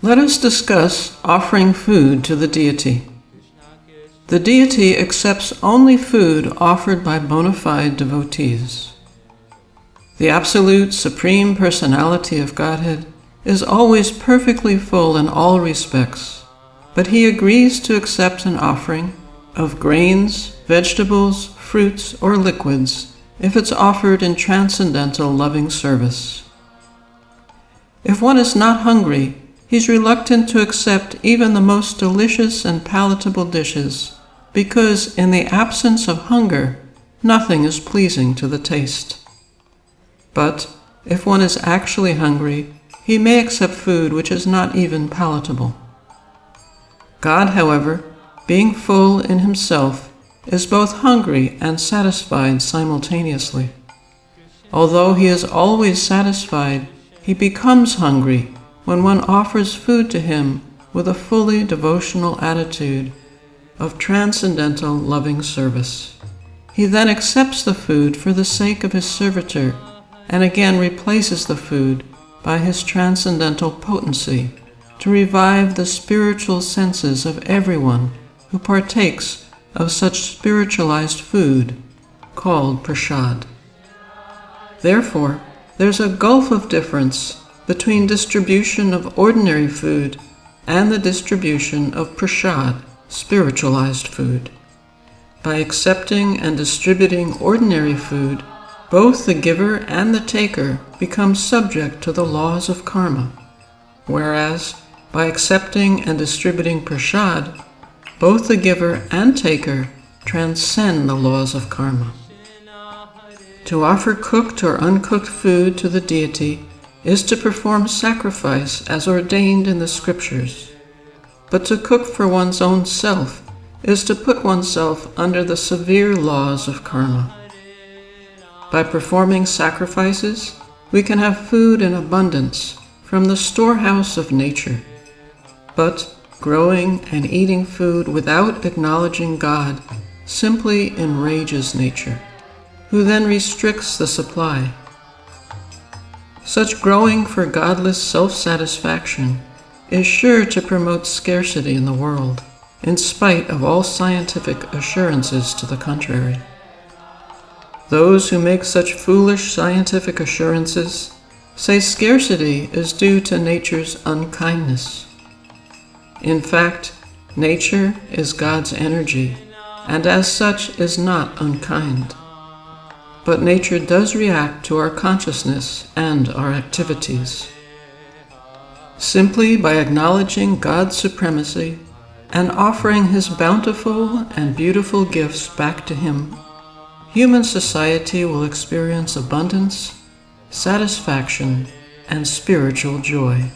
Let us discuss offering food to the deity. The deity accepts only food offered by bona fide devotees. The absolute Supreme Personality of Godhead is always perfectly full in all respects, but he agrees to accept an offering of grains, vegetables, fruits, or liquids if it's offered in transcendental loving service. If one is not hungry, he's reluctant to accept even the most delicious and palatable dishes, because in the absence of hunger, nothing is pleasing to the taste. But if one is actually hungry, he may accept food which is not even palatable. God, however, being full in himself, is both hungry and satisfied simultaneously. Although he is always satisfied, he becomes hungry when one offers food to him with a fully devotional attitude of transcendental loving service. He then accepts the food for the sake of his servitor and again replaces the food by his transcendental potency to revive the spiritual senses of everyone who partakes of such spiritualized food called Prasad. Therefore, there's a gulf of difference between distribution of ordinary food and the distribution of Prasad, spiritualized food. By accepting and distributing ordinary food, both the giver and the taker become subject to the laws of karma, whereas by accepting and distributing Prasad, both the giver and taker transcend the laws of karma. To offer cooked or uncooked food to the deity is to perform sacrifice as ordained in the scriptures. But to cook for one's own self is to put oneself under the severe laws of karma. By performing sacrifices, we can have food in abundance from the storehouse of nature. But growing and eating food without acknowledging God simply enrages nature, who then restricts the supply. Such growing for godless self-satisfaction is sure to promote scarcity in the world, in spite of all scientific assurances to the contrary. Those who make such foolish scientific assurances say scarcity is due to nature's unkindness. In fact, nature is God's energy, and as such is not unkind. But nature does react to our consciousness and our activities. Simply by acknowledging God's supremacy and offering his bountiful and beautiful gifts back to him, human society will experience abundance, satisfaction, and spiritual joy.